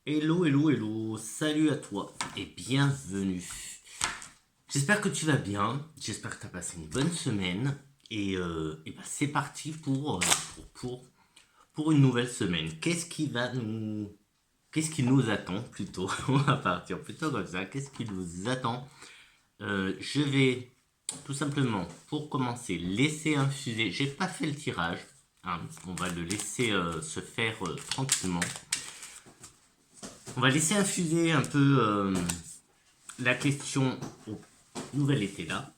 Hello, hello, hello, salut à toi et bienvenue. J'espère que tu vas bien, j'espère que tu as passé une bonne semaine et bah, c'est parti pour une nouvelle semaine. Qu'est-ce qui nous attend plutôt? On va partir plutôt comme ça. Qu'est-ce qui nous attend? Je vais tout simplement, pour commencer, laisser infuser. J'ai pas fait le tirage, hein, on va le laisser se faire tranquillement. On va laisser infuser un peu la question au nouvel été là.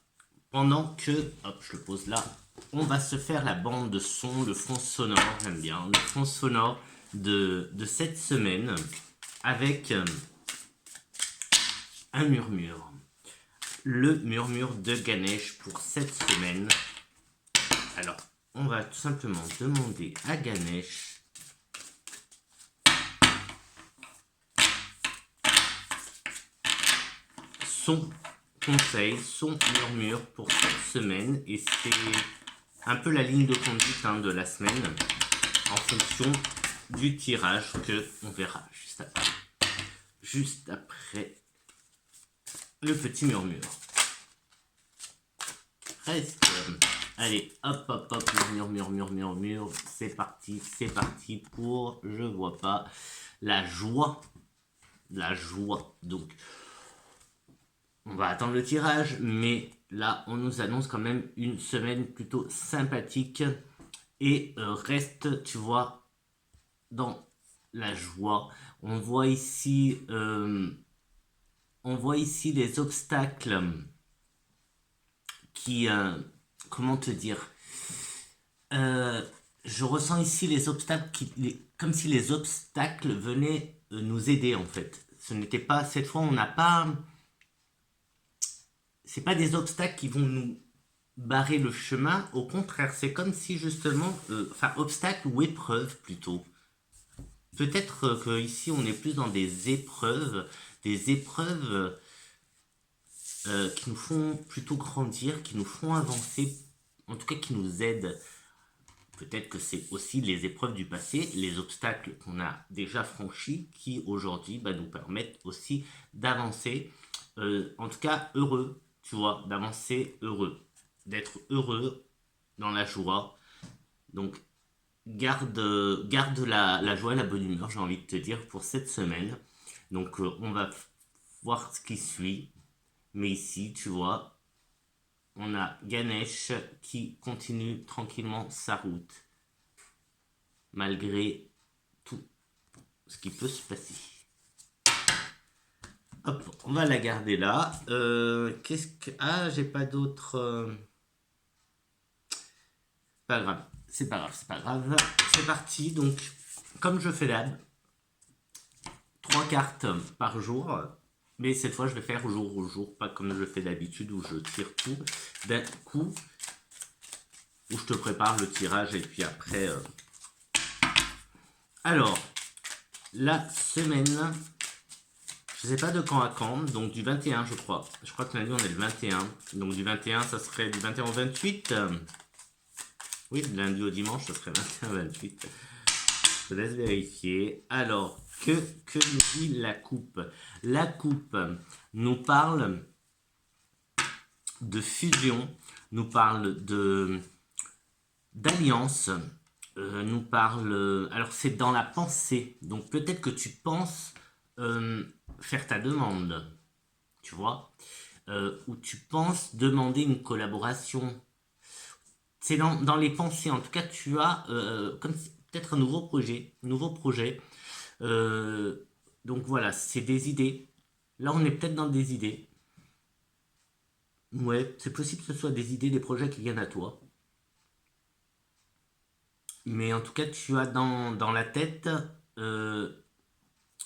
Pendant que, hop, je le pose là, on va se faire la bande de son, le fond sonore, j'aime bien, le fond sonore de cette semaine avec un murmure. Le murmure de Ganesh pour cette semaine. Alors, on va tout simplement demander à Ganesh son conseil, son murmure pour cette semaine. Et c'est un peu la ligne de conduite de la semaine en fonction du tirage que on verra juste après le petit murmure. Presque. Allez, hop, hop, hop, murmure, murmure, murmure. C'est parti pour, je vois pas, la joie. La joie. Donc, on va attendre le tirage, mais là, on nous annonce quand même une semaine plutôt sympathique et reste, tu vois, dans la joie. On voit ici les obstacles qui, comment te dire, euh, je ressens ici les obstacles comme si les obstacles venaient nous aider en fait. Ce n'était pas cette fois, on n'a pas, c'est pas des obstacles qui vont nous barrer le chemin. Au contraire, c'est comme si justement, enfin obstacles ou épreuves plutôt. Peut-être que ici on est plus dans des épreuves qui nous font plutôt grandir, qui nous font avancer, en tout cas qui nous aident. Peut-être que c'est aussi les épreuves du passé, les obstacles qu'on a déjà franchis, qui aujourd'hui nous permettent aussi d'avancer, en tout cas heureux, tu vois, d'avancer heureux, d'être heureux dans la joie. Donc garde la joie et la bonne humeur, j'ai envie de te dire, pour cette semaine. Donc on va voir ce qui suit. Mais ici, tu vois, on a Ganesh qui continue tranquillement sa route, malgré tout ce qui peut se passer. Hop, on va la garder là. Qu'est-ce que... Ah, j'ai pas d'autres... Pas grave, c'est pas grave, c'est pas grave. C'est parti, donc, comme je fais d'hab, 3 cartes par jour. Mais cette fois, je vais faire jour au jour, pas comme je fais d'habitude où je tire tout d'un coup, où je te prépare le tirage et puis après... Alors, la semaine, je sais pas de quand à quand, donc du 21 je crois. Je crois que lundi on est le 21. Donc du 21 ça serait du 21 au 28. Oui, du lundi au dimanche ça serait 21-28. Je te laisse vérifier. Alors, que nous dit la coupe? La coupe nous parle de fusion, nous parle de d'alliance, nous parle... Alors c'est dans la pensée, donc peut-être que tu penses faire ta demande, tu vois, ou tu penses demander une collaboration. C'est dans les pensées, en tout cas tu as comme peut-être un nouveau projet. Euh, donc voilà, c'est des idées. Là on est peut-être dans des idées. Ouais, c'est possible que ce soit des idées, des projets qui viennent à toi. Mais en tout cas, tu as dans la tête euh,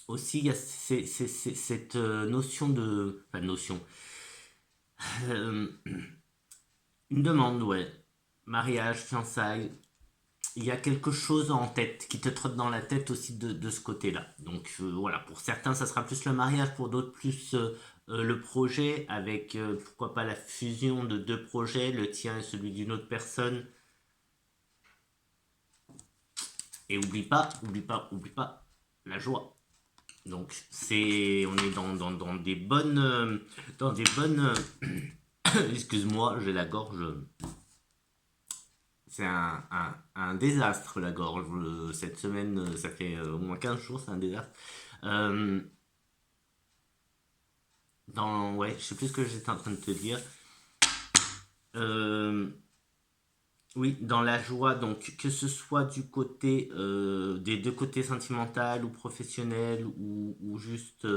aussi il y a cette notion de... Enfin, notion. Euh, une demande, ouais. Mariage, fiançailles. Il y a quelque chose en tête qui te trotte dans la tête aussi de ce côté-là. Donc voilà, pour certains, ça sera plus le mariage, pour d'autres, plus le projet, avec pourquoi pas la fusion de deux projets, le tien et celui d'une autre personne. Et oublie pas, la joie. Donc, on est dans des bonnes... excuse-moi, j'ai la gorge... C'est un désastre, la gorge. Cette semaine, ça fait au moins 15 jours, c'est un désastre. Euh, ouais, je sais plus ce que j'étais en train de te dire. Euh, oui, dans la joie, donc que ce soit du côté des deux côtés sentimental ou professionnel ou juste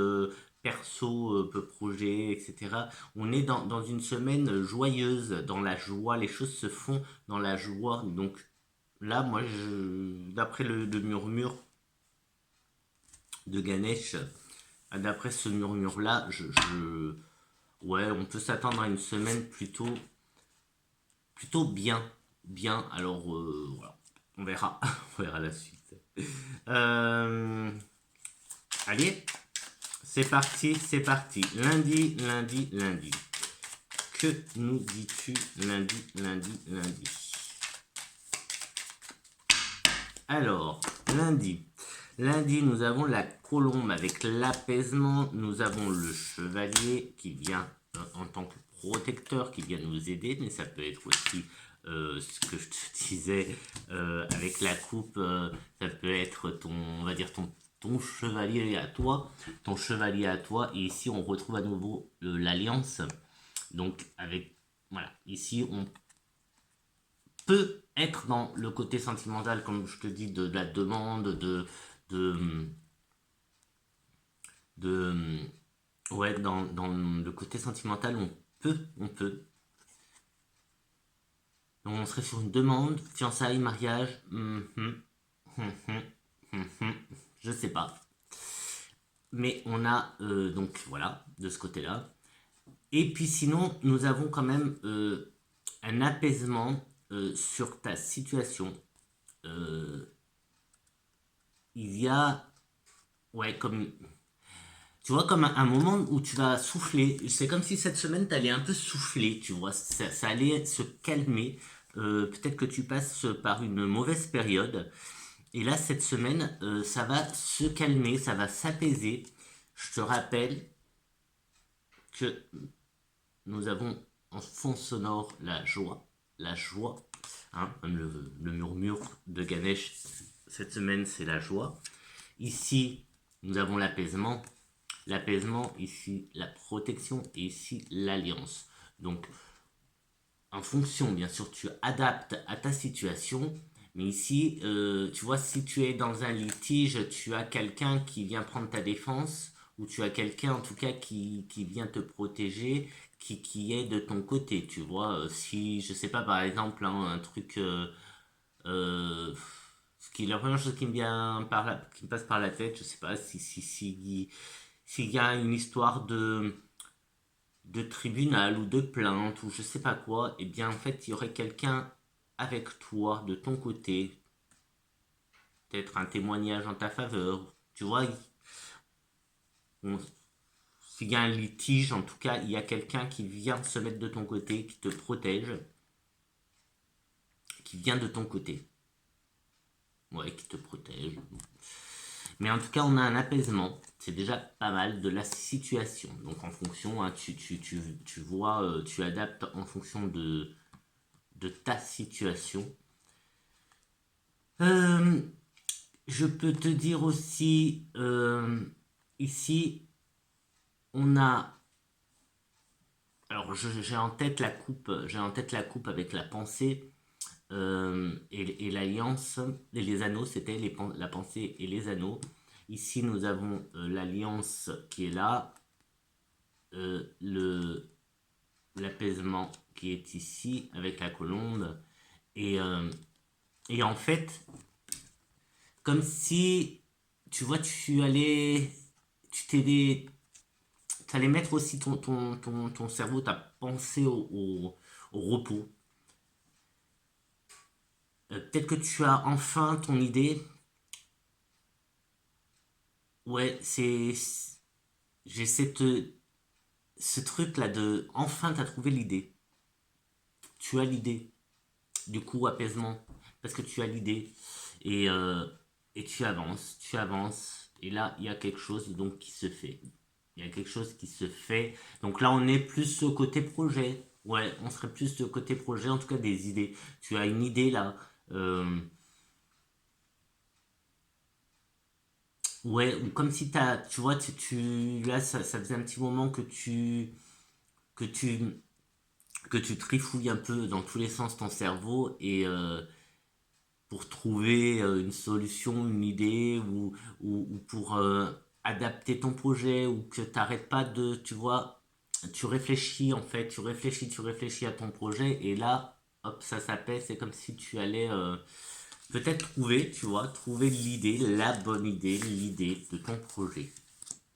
perso, peu projet, etc. On est dans une semaine joyeuse, dans la joie, les choses se font dans la joie. Donc là, moi, d'après le murmure de Ganesh, d'après ce murmure-là, ouais, on peut s'attendre à une semaine plutôt bien. Bien, alors voilà, on verra, on verra la suite. Euh, allez, c'est parti, c'est parti. Lundi, lundi, lundi. Que nous dis-tu lundi, lundi, lundi? Alors, lundi. Lundi, nous avons la colombe avec l'apaisement. Nous avons le chevalier qui vient en tant que protecteur, qui vient nous aider, mais ça peut être aussi ce que je te disais avec la coupe. Ça peut être on va dire ton chevalier à toi, ton chevalier à toi. Et ici, on retrouve à nouveau l'alliance. Donc, voilà, ici, on peut être dans le côté sentimental, comme je te dis, de la demande, de, de ouais, dans le côté sentimental, on peut. Donc on serait sur une demande, fiançailles, mariage, je sais pas. Mais on a, donc voilà, de ce côté-là. Et puis sinon, nous avons quand même un apaisement sur ta situation. Euh, il y a, ouais, comme tu vois, comme un moment où tu vas souffler. C'est comme si cette semaine, tu allais un peu souffler, tu vois. Ça allait se calmer. Peut-être que tu passes par une mauvaise période. Et là, cette semaine, ça va se calmer, ça va s'apaiser. Je te rappelle que nous avons en fond sonore la joie. La joie. Hein, le murmure de Ganesh, cette semaine, c'est la joie. Ici, nous avons l'apaisement. L'apaisement, ici, la protection et ici, l'alliance. Donc, en fonction, bien sûr, tu adaptes à ta situation. Mais ici, tu vois, si tu es dans un litige, tu as quelqu'un qui vient prendre ta défense, ou tu as quelqu'un, en tout cas, qui vient te protéger, qui est de ton côté, tu vois. Si, je sais pas, par exemple, hein, un truc... euh, la première chose qui me vient qui me passe par la tête, je sais pas s'il y a une histoire de tribunal ou de plainte ou je sais pas quoi, et bien en fait il y aurait quelqu'un avec toi de ton côté, peut-être un témoignage en ta faveur, tu vois, on- s'il y a un litige, en tout cas il y a quelqu'un qui vient se mettre de ton côté, qui te protège, qui vient de ton côté, ouais, qui te protège. Mais en tout cas, on a un apaisement. C'est déjà pas mal de la situation. Donc en fonction, hein, tu vois, tu adaptes en fonction de ta situation. Euh, je peux te dire aussi, ici, on a... Alors j'ai en tête la coupe, avec la pensée et l'alliance, et les anneaux, c'était la pensée et les anneaux. Ici, nous avons l'alliance qui est là, l'apaisement qui est ici avec la colombe. Et, en fait, comme si, tu vois, tu allais mettre aussi ton cerveau, ta pensée au repos. Peut-être que tu as enfin ton idée. Ouais, j'ai ce truc là de enfin t'as trouvé l'idée. Tu as l'idée. Du coup, apaisement. Parce que tu as l'idée. Et, euh, et tu avances, tu avances. Et là, il y a quelque chose donc qui se fait. Il y a quelque chose qui se fait. Donc là, on est plus au côté projet. Ouais, on serait plus au côté projet, en tout cas des idées. Tu as une idée là. Ouais, ou comme si t'as, tu vois, là, ça faisait un petit moment que tu, que tu trifouilles un peu dans tous les sens ton cerveau et pour trouver une solution, une idée ou pour adapter ton projet ou que t'arrêtes pas de, tu vois, tu réfléchis en fait, tu réfléchis à ton projet et là, hop, ça s'appelle, c'est comme si tu allais peut-être trouver, tu vois, trouver l'idée, la bonne idée, l'idée de ton projet.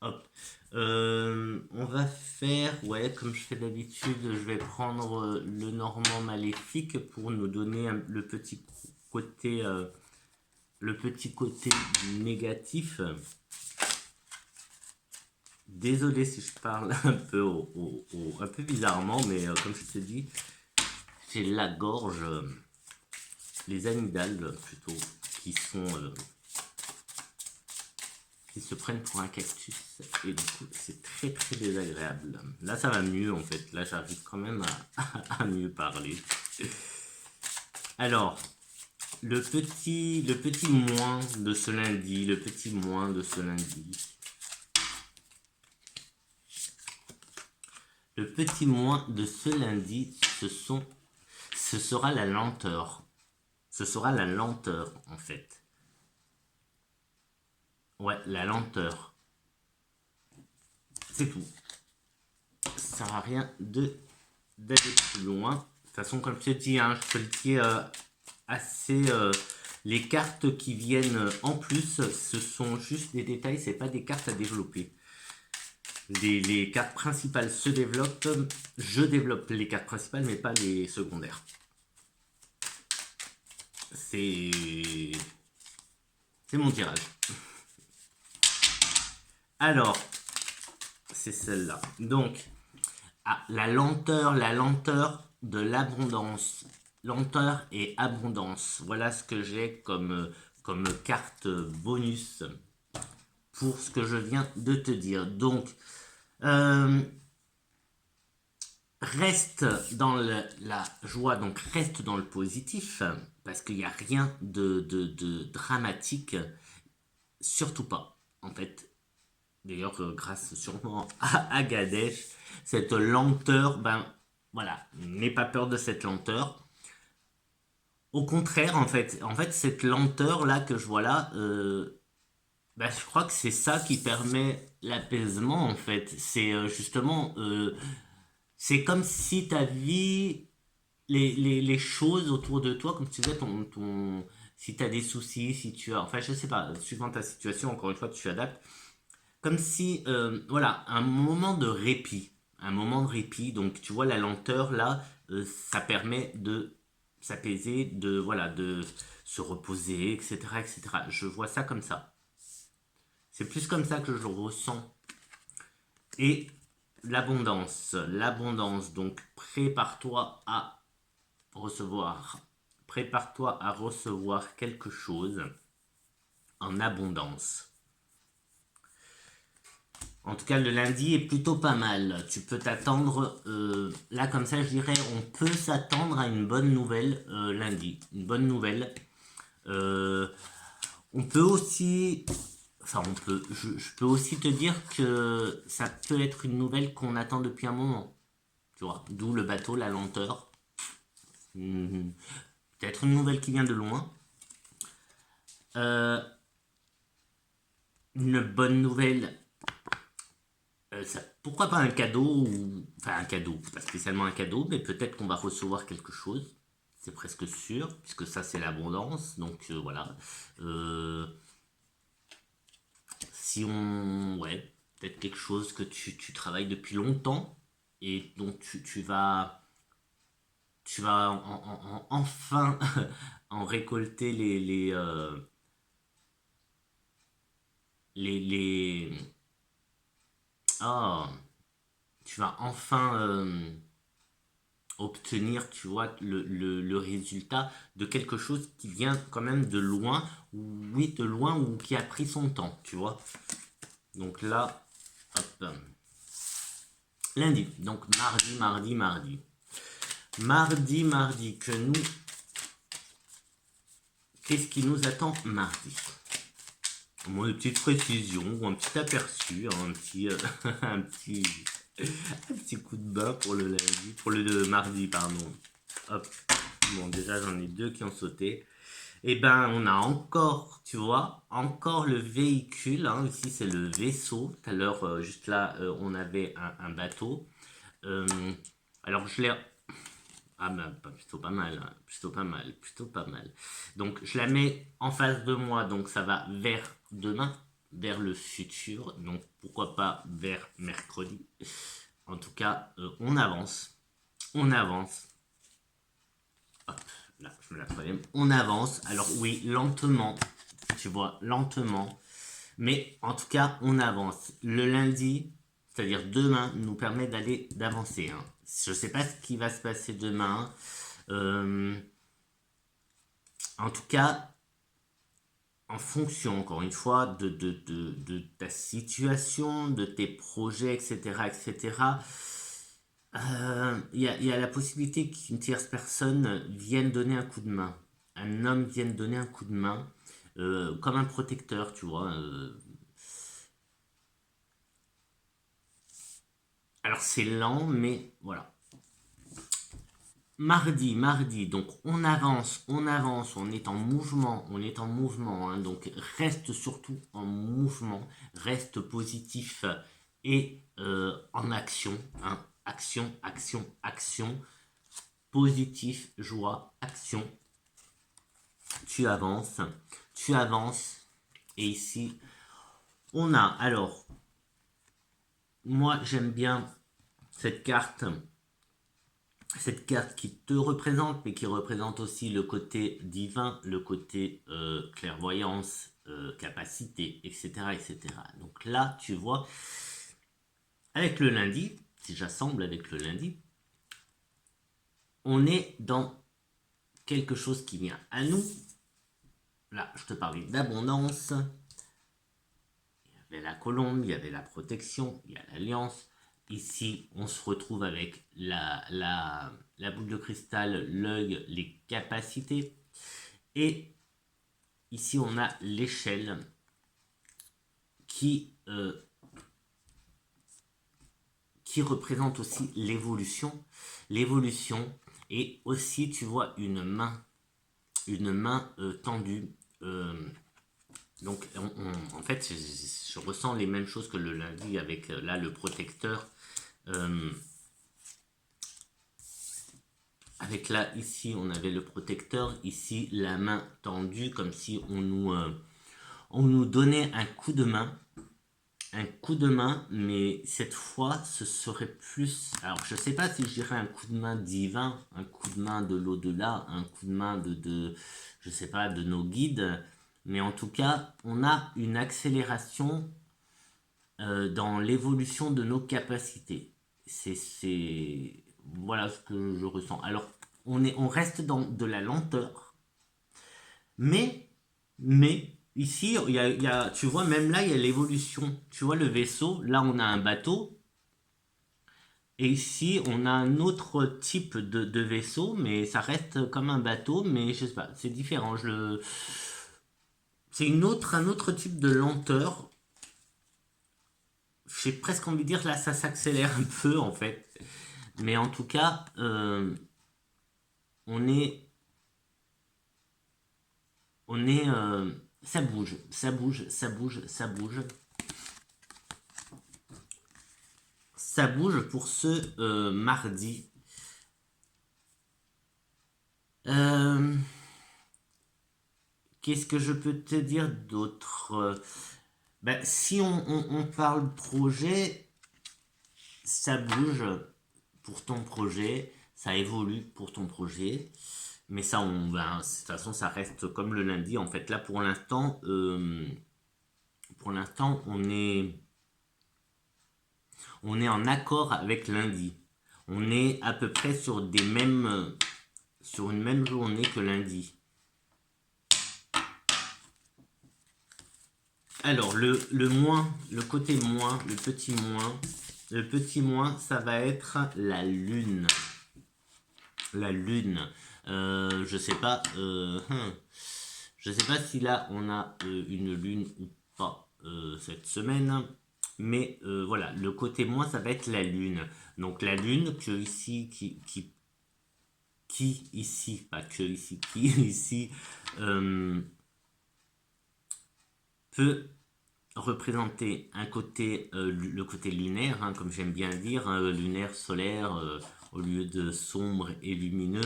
Hop. On va faire, ouais, comme je fais d'habitude, je vais prendre le Normand maléfique pour nous donner côté, le petit côté négatif. Désolé si je parle un peu, un peu bizarrement, mais comme je te dis, j'ai la gorge, les amygdales plutôt, qui sont qui se prennent pour un cactus et du coup c'est très très désagréable. Là ça va mieux en fait, là j'arrive quand même à mieux parler. Alors, le petit moins de ce lundi, le petit moins de ce lundi. Le petit moins de ce lundi, ce sera la lenteur. Ce sera la lenteur en fait. Ouais, la lenteur. C'est tout. Ça sert à rien d'aller plus loin. De toute façon, comme je te dis, hein, je te le dis assez. Les cartes qui viennent en plus, ce sont juste des détails, c'est pas des cartes à développer. Les cartes principales se développent. Je développe les cartes principales, mais pas les secondaires. C'est mon tirage. Alors, c'est celle-là. Donc, la lenteur de l'abondance. Lenteur et abondance. Voilà ce que j'ai comme carte bonus pour ce que je viens de te dire. Donc, euh, reste dans la joie, donc reste dans le positif, parce qu'il n'y a rien de dramatique, surtout pas, en fait. D'ailleurs, grâce sûrement à Gadesh, cette lenteur, ben voilà, n'aie pas peur de cette lenteur. Au contraire, en fait, cette lenteur là que je vois là, ben, je crois que c'est ça qui permet l'apaisement en fait. C'est justement, c'est comme si ta vie, les choses autour de toi, comme tu disais, si tu as des soucis, si tu as, enfin je sais pas, suivant ta situation, encore une fois, tu adaptes. Comme si, voilà, un moment de répit. Un moment de répit. Donc, tu vois, la lenteur, là, ça permet de s'apaiser, voilà, de se reposer, etc., etc. Je vois ça comme ça. C'est plus comme ça que je le ressens. Et l'abondance. Donc, prépare-toi à recevoir. Prépare-toi à recevoir quelque chose en abondance. En tout cas, le lundi est plutôt pas mal. Tu peux t'attendre, là comme ça, je dirais, on peut s'attendre à une bonne nouvelle lundi. Une bonne nouvelle. Euh, on peut aussi, enfin, je peux aussi te dire que ça peut être une nouvelle qu'on attend depuis un moment. Tu vois, d'où le bateau, la lenteur. Hmm, peut-être une nouvelle qui vient de loin. Euh, une bonne nouvelle. Pourquoi pas un cadeau enfin un cadeau, pas spécialement un cadeau, mais peut-être qu'on va recevoir quelque chose. C'est presque sûr, puisque ça c'est l'abondance. Donc voilà. Euh, si on, ouais, peut-être quelque chose que tu travailles depuis longtemps et dont tu vas enfin en récolter les ah, tu vas enfin obtenir, tu vois, le résultat de quelque chose qui vient quand même de loin, oui, de loin, ou qui a pris son temps, tu vois. Donc là, hop, lundi, donc mardi, que nous, qu'est-ce qui nous attend mardi? Bon, une petite précision, ou un petit aperçu, hein, un petit, un petit coup de bain pour le lundi, pour le mardi, pardon. Hop, bon, déjà j'en ai deux qui ont sauté. Et ben, on a encore, tu vois, encore le véhicule, hein, ici c'est le vaisseau. Tout à l'heure, juste là, on avait un bateau. Euh, alors je l'ai... Ah ben, plutôt pas mal, hein, plutôt pas mal, plutôt pas mal. Donc je la mets en face de moi, donc ça va vers demain, vers le futur, donc pourquoi pas vers mercredi. En tout cas, on avance, on avance. Hop, là, je me la troisième. On avance, alors oui, lentement, tu vois, lentement. Mais en tout cas, on avance. Le lundi, c'est-à-dire demain, nous permet d'avancer. Hein. Je ne sais pas ce qui va se passer demain. Euh, En tout cas, en fonction, encore une fois, de ta situation, de tes projets, etc., etc., y a la possibilité qu'une tierce personne vienne donner un coup de main. Un homme vienne donner un coup de main, comme un protecteur, tu vois. Alors c'est lent, mais voilà. Mardi, donc on avance, on est en mouvement, hein, donc reste surtout en mouvement, reste positif et en action, hein, action, positif, joie, action, tu avances, et ici, on a, alors, moi j'aime bien cette carte, qui te représente, mais qui représente aussi le côté divin, le côté clairvoyance, capacité, etc., etc. Donc là, tu vois, avec le lundi, si j'assemble avec le lundi, on est dans quelque chose qui vient à nous. Là, je te parlais d'abondance. Il y avait la colombe, il y avait la protection, il y a l'alliance. Ici, on se retrouve avec la boule de cristal, l'œil, les capacités. Et ici, on a l'échelle qui représente aussi l'évolution. L'évolution et aussi, tu vois, une main tendue. Donc, en fait, je ressens les mêmes choses que le lundi avec là le protecteur. Avec là, ici, on avait le protecteur. Ici, la main tendue, comme si on nous donnait un coup de main. Un coup de main, mais cette fois, ce serait plus... Alors, je sais pas si je dirais un coup de main divin, un coup de main de l'au-delà, un coup de main je sais pas, de nos guides. Mais en tout cas, on a une accélération dans l'évolution de nos capacités. Voilà ce que je ressens. Alors, on reste dans de la lenteur, mais ici, tu vois, même là, il y a l'évolution. Tu vois, le vaisseau, là, on a un bateau, et ici, on a un autre type de vaisseau, mais ça reste comme un bateau, mais je sais pas, c'est différent. C'est un autre type de lenteur. J'ai presque envie de dire, là, ça s'accélère un peu, en fait. Mais en tout cas, on est, ça bouge, ça bouge, ça bouge, ça bouge. Ça bouge pour ce mardi. Euh, Qu'est-ce que je peux te dire d'autre? Ben, si on parle projet, ça bouge pour ton projet, ça évolue pour ton projet. Mais ça, de toute façon, ça reste comme le lundi. En fait, là, pour l'instant, on est en accord avec lundi. On est à peu près sur des mêmes, sur une même journée que lundi. Alors, le moins, le côté moins, le petit moins, ça va être la lune. La lune. Je sais pas. Je sais pas si là on a une lune ou pas cette semaine. Mais voilà, le côté moins, ça va être la lune. Donc la lune que ici, qui ici, pas que ici, qui ici, peut représenter un côté, le côté lunaire, hein, comme j'aime bien dire, hein, lunaire, solaire, au lieu de sombre et lumineux.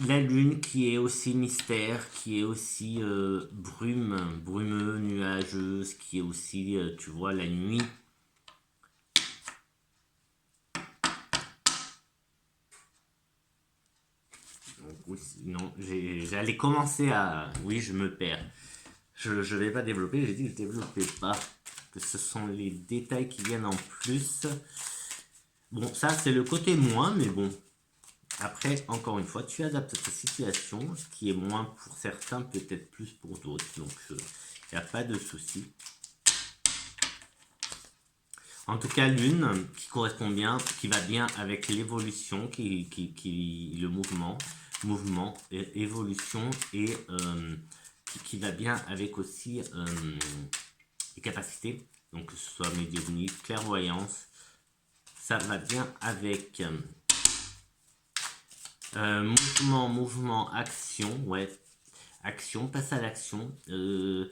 La lune qui est aussi mystère, qui est aussi brume, brumeux, nuageuse, qui est aussi, tu vois, la nuit. Donc, non, j'allais commencer à... Oui, je me perds. Je ne vais pas développer, j'ai dit que je ne développais pas. Que ce sont les détails qui viennent en plus. Bon, ça c'est le côté moins, mais bon. Après, encore une fois, tu adaptes ta situation, ce qui est moins pour certains, peut-être plus pour d'autres. Donc, il n'y a pas de souci. En tout cas, lune qui correspond bien, qui va bien avec l'évolution, le mouvement, évolution et qui va bien avec aussi les capacités, donc que ce soit médiumnique, clairvoyance, ça va bien avec mouvement, action, ouais, action, passe à l'action. Je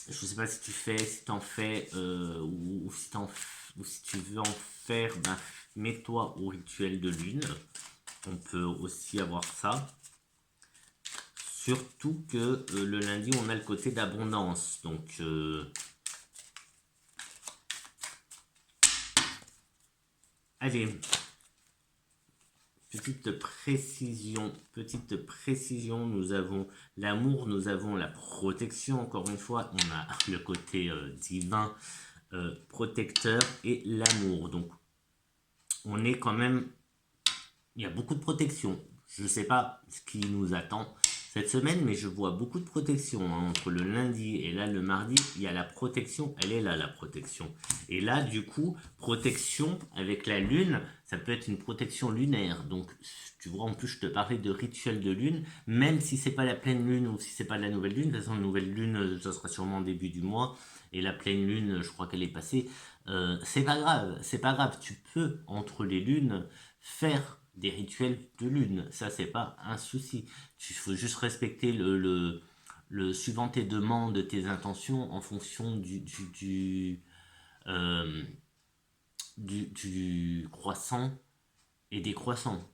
sais pas si tu fais, si t'en fais, ou si tu veux en faire, ben, mets-toi au rituel de lune. On peut aussi avoir ça. Surtout que le lundi, on a le côté d'abondance. Donc, allez, petite précision, nous avons l'amour, nous avons la protection, encore une fois, on a le côté divin, protecteur et l'amour. Donc, on est quand même, il y a beaucoup de protection. Je ne sais pas ce qui nous attend cette semaine, mais je vois beaucoup de protection, hein. Entre le lundi et là le mardi, il y a la protection, elle est là la protection. Et là du coup, protection avec la lune, ça peut être une protection lunaire. Donc tu vois, en plus je te parlais de rituel de lune, même si c'est pas la pleine lune ou si c'est pas la nouvelle lune. De toute façon, la nouvelle lune, ça sera sûrement début du mois, et la pleine lune, je crois qu'elle est passée. C'est pas grave, c'est pas grave. Tu peux entre les lunes faire des rituels de lune, ça c'est pas un souci. Il faut juste respecter suivant tes demandes, tes intentions en fonction du croissant et des croissants.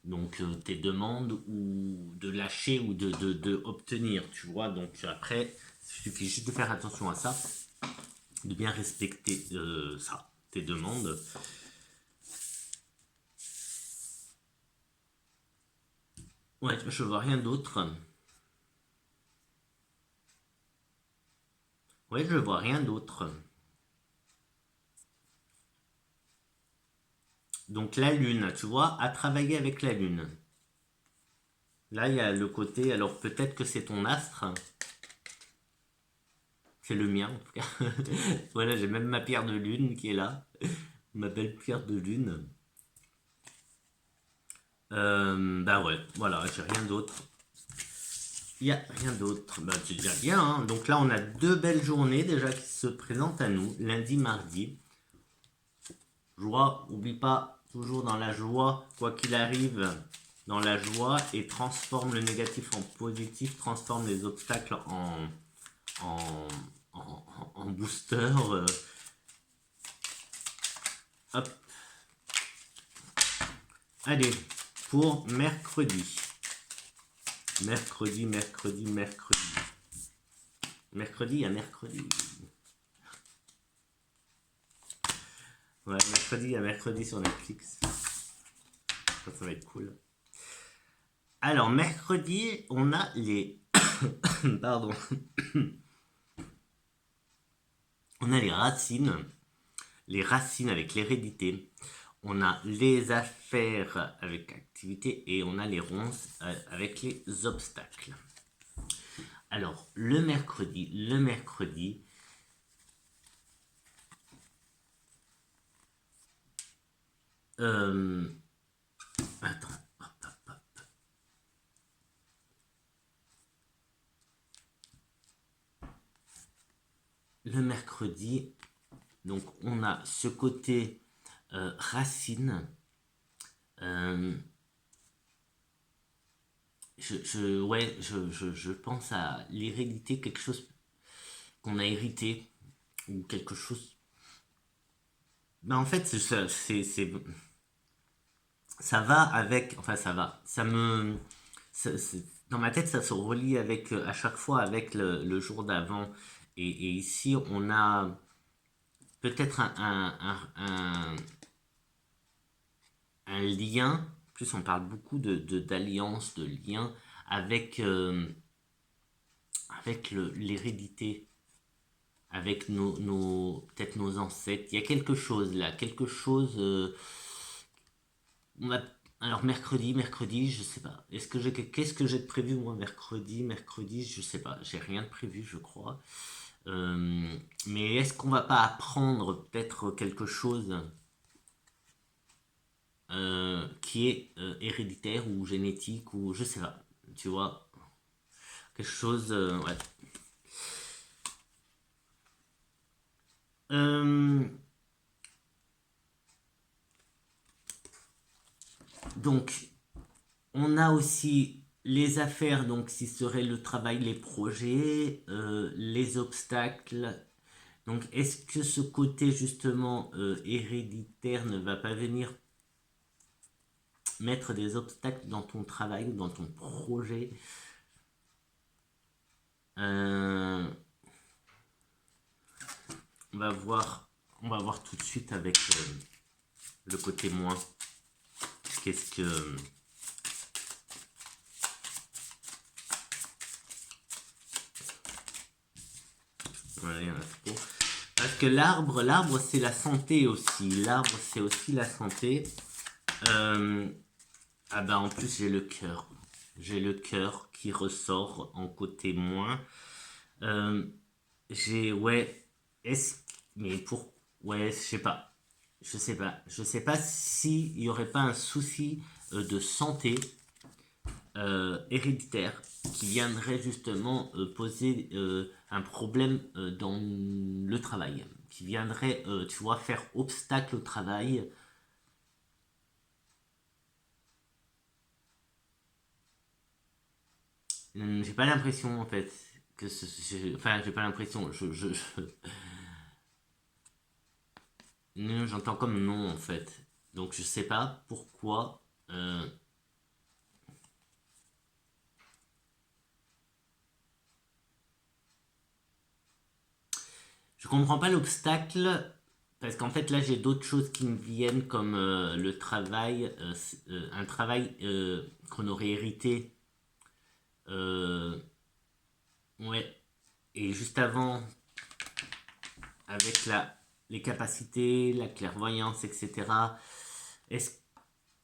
Donc tes demandes ou de lâcher ou de obtenir, tu vois. Donc après, il suffit juste de faire attention à ça, de bien respecter ça, tes demandes. Ouais, je vois rien d'autre. Ouais, je vois rien d'autre. Donc la lune, tu vois, à travailler avec la lune. Là, il y a le côté, alors peut-être que c'est ton astre. C'est le mien en tout cas. Voilà, j'ai même ma pierre de lune qui est là. Ma belle pierre de lune. Bah ouais, voilà, j'ai rien d'autre. Il n'y a rien d'autre. Bah c'est déjà bien, hein. Donc là, on a deux belles journées déjà qui se présentent à nous, lundi, mardi. Joie, oublie pas, toujours dans la joie, quoi qu'il arrive, dans la joie, et transforme le négatif en positif, transforme les obstacles en, en booster. Hop. Allez, pour mercredi. Mercredi. Mercredi, il y a mercredi. Ouais, mercredi, il y a mercredi sur Netflix. Ça va être cool. Alors, mercredi, on a les... Pardon. On a les racines avec l'hérédité. On a les affaires avec activité et on a les ronces avec les obstacles. Alors, le mercredi, attends, le mercredi, donc on a ce côté racine. Je pense à l'hérédité, quelque chose qu'on a hérité, ou quelque chose. Ben en fait, ça va avec. Enfin, ça va. Dans ma tête, ça se relie avec, à chaque fois avec le jour d'avant. Et ici, on a peut-être un lien. En plus, on parle beaucoup d'alliance, de lien avec, avec l'hérédité, avec peut-être nos ancêtres. Il y a quelque chose là, quelque chose. Alors mercredi, je sais pas. Qu'est-ce que j'ai de prévu moi mercredi, je sais pas. J'ai rien de prévu, je crois. Mais est-ce qu'on va pas apprendre peut-être quelque chose qui est héréditaire ou génétique ou je sais pas. Tu vois, quelque chose, ouais. Donc, on a aussi les affaires, donc ce serait le travail, les projets, les obstacles. Donc, est-ce que ce côté justement héréditaire ne va pas venir mettre des obstacles dans ton travail ou dans ton projet? On va voir tout de suite avec le côté moins. Qu'est-ce que... Ouais, parce que l'arbre c'est la santé aussi. L'arbre c'est aussi la santé. Ah bah en plus j'ai le cœur. J'ai le cœur qui ressort en côté moins. Ouais. Mais pour... Ouais, je sais pas. Je sais pas s'il y aurait pas un souci de santé héréditaire qui viendrait justement poser un problème dans le travail, qui viendrait, tu vois, faire obstacle au travail. J'ai pas l'impression en fait que enfin j'ai pas l'impression, non, j'entends comme non en fait, donc je sais pas pourquoi. Je comprends pas l'obstacle parce qu'en fait là j'ai d'autres choses qui me viennent comme le travail, un travail qu'on aurait hérité. Ouais. Et juste avant, avec les capacités, la clairvoyance, etc. Est-ce,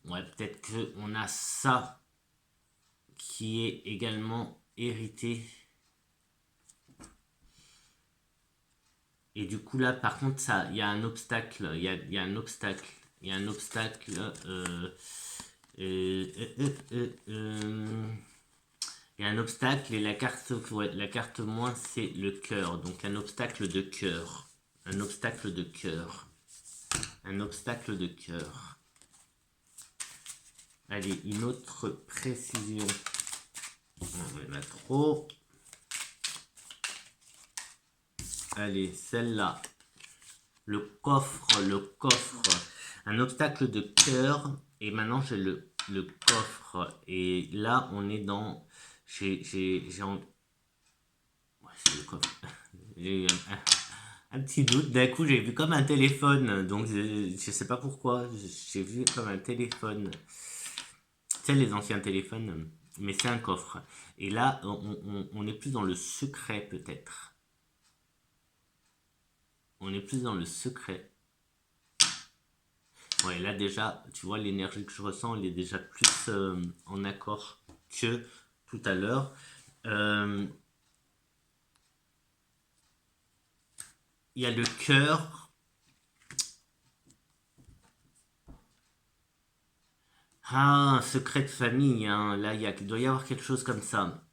ouais, peut-être qu'on a ça qui est également hérité. Et du coup là, par contre, ça, il y a un obstacle. Il y a un obstacle. Il y a un obstacle. Il y a un obstacle et la carte moins, c'est le cœur. Donc un obstacle de cœur. Un obstacle de cœur. Un obstacle de cœur. Allez, une autre précision. On en a trop. Allez, celle-là. Le coffre. Un obstacle de cœur. Et maintenant, j'ai le coffre. Et là, on est dans... Ouais, c'est le coffre. J'ai eu un petit doute. D'un coup, j'ai vu comme un téléphone. Donc, je sais pas pourquoi. J'ai vu comme un téléphone. C'est les anciens téléphones. Mais c'est un coffre. Et là, on est plus dans le secret, peut-être. On est plus dans le secret. Ouais, là déjà, tu vois, l'énergie que je ressens, elle est déjà plus en accord que tout à l'heure. Il y a le cœur. Ah, un secret de famille, hein. Là, il doit y avoir quelque chose comme ça.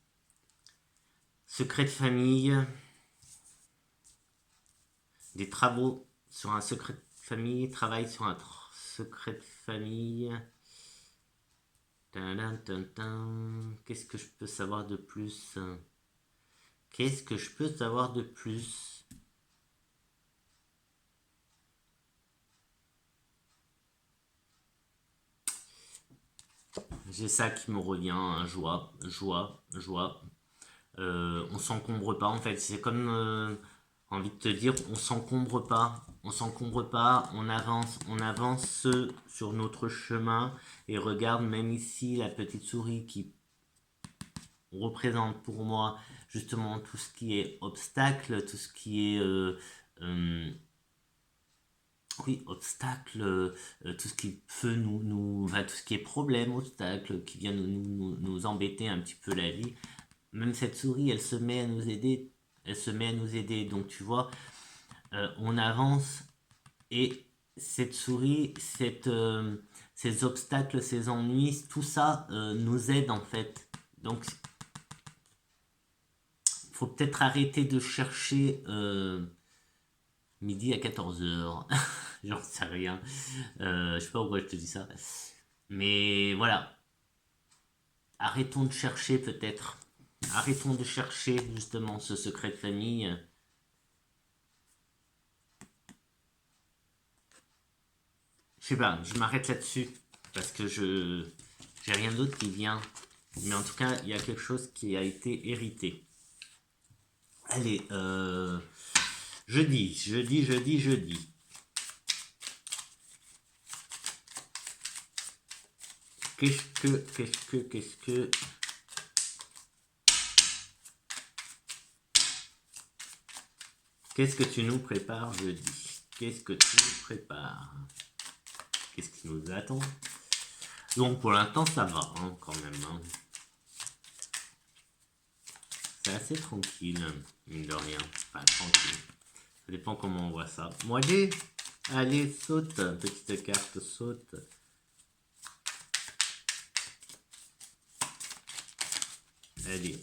Secret de famille. Des travaux sur un secret de famille. Travail sur un secret de famille. Qu'est-ce que je peux savoir de plus? Qu'est-ce que je peux savoir de plus? J'ai ça qui me revient, hein, joie, joie, joie. On s'encombre pas en fait. C'est comme envie de te dire, on s'encombre pas, on avance sur notre chemin et regarde même ici la petite souris qui représente pour moi justement tout ce qui est obstacle, tout ce qui est oui, obstacle, tout ce qui peut enfin, tout ce qui est problème, obstacle, qui vient nous embêter un petit peu la vie. Même cette souris, elle se met à nous aider, elle se met à nous aider. Donc tu vois, on avance et cette souris, ces obstacles, ces ennuis, tout ça nous aide en fait. Donc il faut peut-être arrêter de chercher midi à 14h. J'en sais rien. Je sais pas pourquoi je te dis ça. Mais voilà. Arrêtons de chercher peut-être. Arrêtons de chercher justement ce secret de famille. Je sais pas, je m'arrête là-dessus. Parce que j'ai rien d'autre qui vient. Mais en tout cas, il y a quelque chose qui a été hérité. Allez, jeudi. Qu'est-ce que tu nous prépares jeudi? Qu'est-ce que tu nous prépares? Qu'est-ce qui nous attend? Donc pour l'instant ça va hein, quand même. Hein. C'est assez tranquille, mine de rien. Enfin tranquille. Ça dépend comment on voit ça. Bon allez, saute, petite carte, saute. Allez.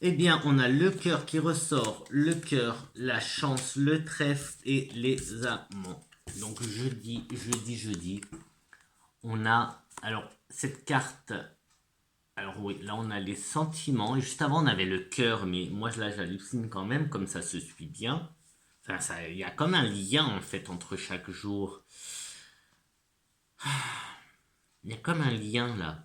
Eh bien, on a le cœur qui ressort, le cœur, la chance, le trèfle et les amants. Donc jeudi, on a alors cette carte. Alors oui, là on a les sentiments et juste avant on avait le cœur, mais moi là j'hallucine quand même comme ça se suit bien. Enfin, ça, il y a comme un lien en fait entre chaque jour. Il y a comme un lien là.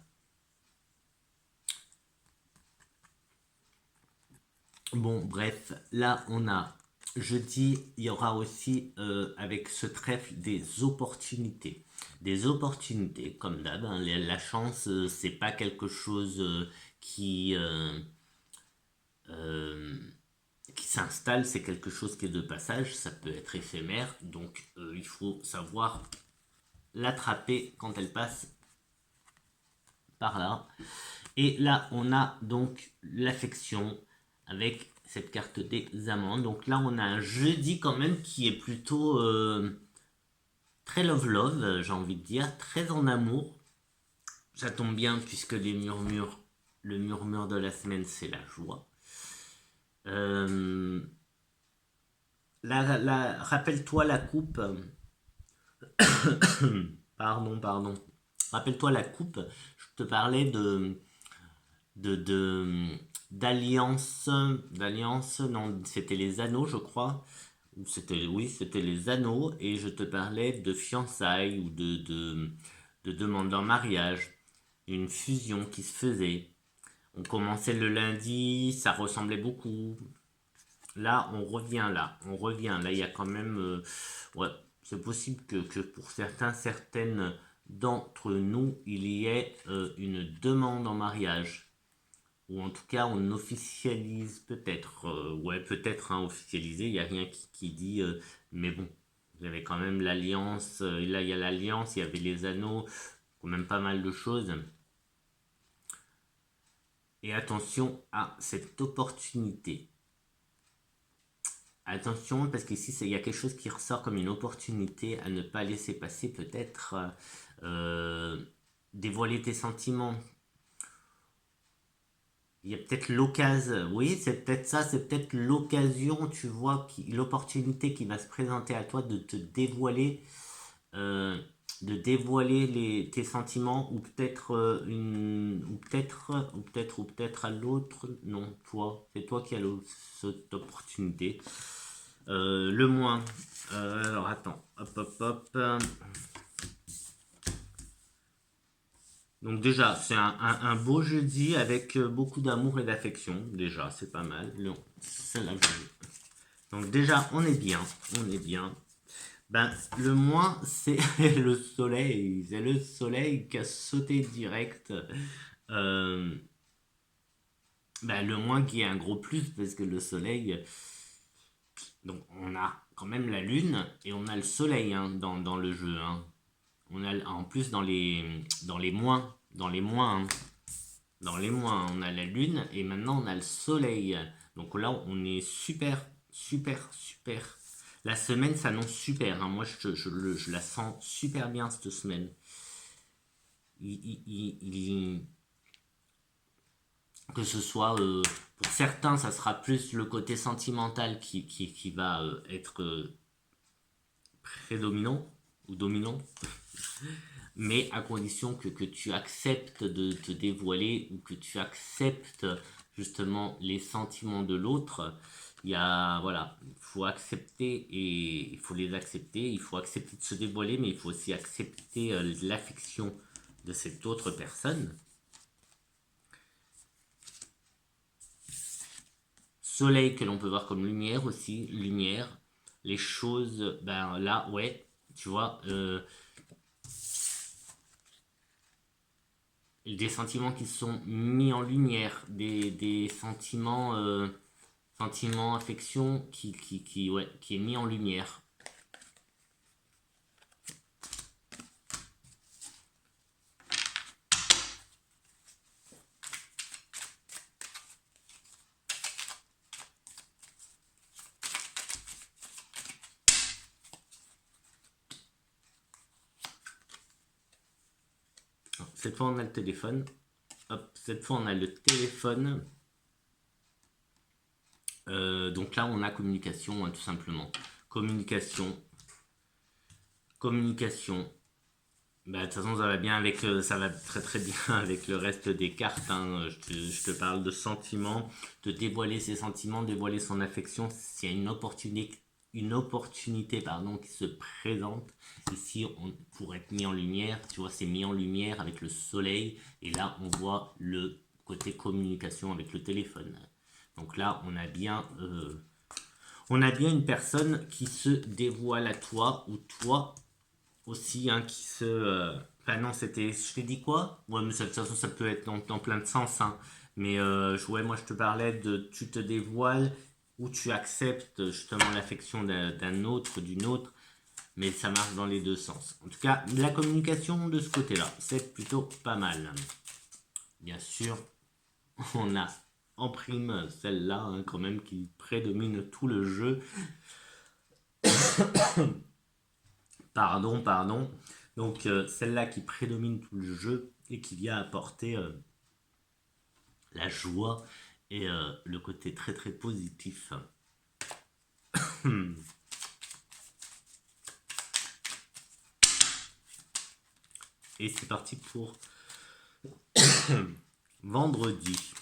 Bon, bref, là on a jeudi, il y aura aussi avec ce trèfle des opportunités. Des opportunités, comme d'hab. Hein, la chance, c'est pas quelque chose euh, qui s'installe, c'est quelque chose qui est de passage, ça peut être éphémère, donc il faut savoir l'attraper quand elle passe par là. Et là, on a donc l'affection avec cette carte des amants. Donc là, on a un jeudi quand même qui est plutôt très love-love, j'ai envie de dire, très en amour. Ça tombe bien puisque le murmure de la semaine, c'est la joie. Rappelle-toi la coupe. Pardon. Rappelle-toi la coupe. Je te parlais d'alliance. Non, c'était les anneaux, je crois. Oui, c'était les anneaux. Et je te parlais de fiançailles ou de demande en mariage. Une fusion qui se faisait. On commençait le lundi, ça ressemblait beaucoup. Là, on revient là. Là, il y a quand même... ouais, c'est possible que pour certaines d'entre nous, il y ait une demande en mariage. ou en tout cas on officialise peut-être, ouais peut-être hein, officialisé, il n'y a rien qui dit, mais bon, il y avait quand même l'alliance, là il y a l'alliance, il y avait les anneaux, quand même pas mal de choses. Et attention à cette opportunité. Attention, parce qu'ici, il y a quelque chose qui ressort comme une opportunité à ne pas laisser passer, peut-être dévoiler tes sentiments. Il y a peut-être l'occasion, oui, c'est peut-être ça, c'est peut-être l'occasion, tu vois, l'opportunité qui va se présenter à toi de te dévoiler, euh, tes sentiments, ou peut-être ou peut-être à l'autre, non, toi, c'est toi qui as cette opportunité. Le moins. Alors attends, hop. Donc déjà, c'est un beau jeudi avec beaucoup d'amour et d'affection. Déjà, c'est pas mal. Celle-là, donc déjà, on est bien. Ben, le moins, c'est le soleil. C'est le soleil qui a sauté direct. Ben, le moins qui est un gros plus, parce que le soleil... Donc on a quand même la lune et on a le soleil hein, dans le jeu. Hein. On a en plus dans les moins, hein. Dans les moins, on a la lune et maintenant on a le soleil. Donc là, on est super. La semaine s'annonce super. Hein. Moi, je la sens super bien cette semaine. Que ce soit, pour certains, ça sera plus le côté sentimental qui va être prédominant ou dominant. Mais à condition que tu acceptes de te dévoiler ou que tu acceptes justement les sentiments de l'autre. Voilà, il faut accepter et il faut les accepter, il faut accepter de se dévoiler, mais il faut aussi accepter l'affection de cette autre personne. Soleil que l'on peut voir comme lumière aussi, lumière, les choses, ben là, ouais, tu vois, des sentiments qui sont mis en lumière, des sentiments, affection qui est mis en lumière. Cette fois on a le téléphone. Hop, cette fois on a le téléphone. Donc là on a communication hein, tout simplement. Communication. Bah, de toute façon, ça va bien avec, ça va très bien avec le reste des cartes. Hein. Je te parle de sentiments, de dévoiler ses sentiments, dévoiler son affection. S'il y a une opportunité pardon, qui se présente, ici, pour être mis en lumière, tu vois, c'est mis en lumière avec le soleil. Et là, on voit le côté communication avec le téléphone. Donc là, on a bien une personne qui se dévoile à toi ou toi aussi hein, qui se... Enfin non, c'était... Je t'ai dit quoi? Ouais, mais de toute façon, ça peut être dans plein de sens. Hein. Mais ouais, moi, je te parlais de tu te dévoiles ou tu acceptes justement l'affection d'un autre, d'une autre. Mais ça marche dans les deux sens. En tout cas, la communication de ce côté-là, c'est plutôt pas mal. Bien sûr, on a en prime celle-là, hein, quand même, qui prédomine tout le jeu. Pardon. Donc celle-là qui prédomine tout le jeu et qui vient apporter la joie et le côté très très positif. Et c'est parti pour vendredi.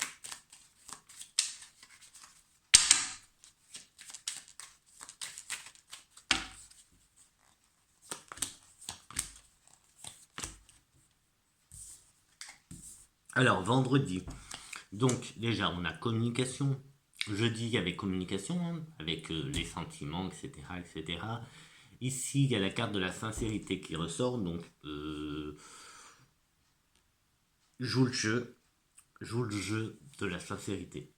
Alors, vendredi. Donc, déjà, on a communication. Jeudi, il y avait communication, hein, avec les sentiments, etc. Ici, il y a la carte de la sincérité qui ressort. Donc, joue le jeu de la sincérité.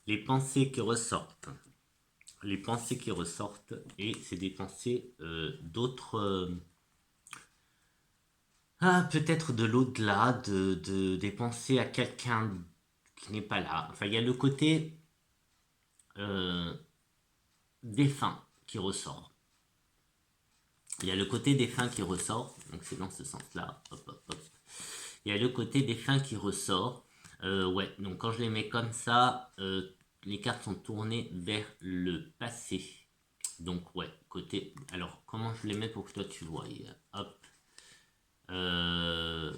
Les pensées qui ressortent. Les pensées qui ressortent, et c'est des pensées d'autres... peut-être de l'au-delà, des pensées à quelqu'un qui n'est pas là. Enfin, il y a le côté défunt qui ressort. Il y a le côté défunt qui ressort, donc c'est dans ce sens-là. Hop, hop, hop. Il y a le côté défunt qui ressort. Ouais, donc quand je les mets comme ça, les cartes sont tournées vers le passé. Donc ouais, côté... Alors, comment je les mets pour que toi tu vois? Hop. Je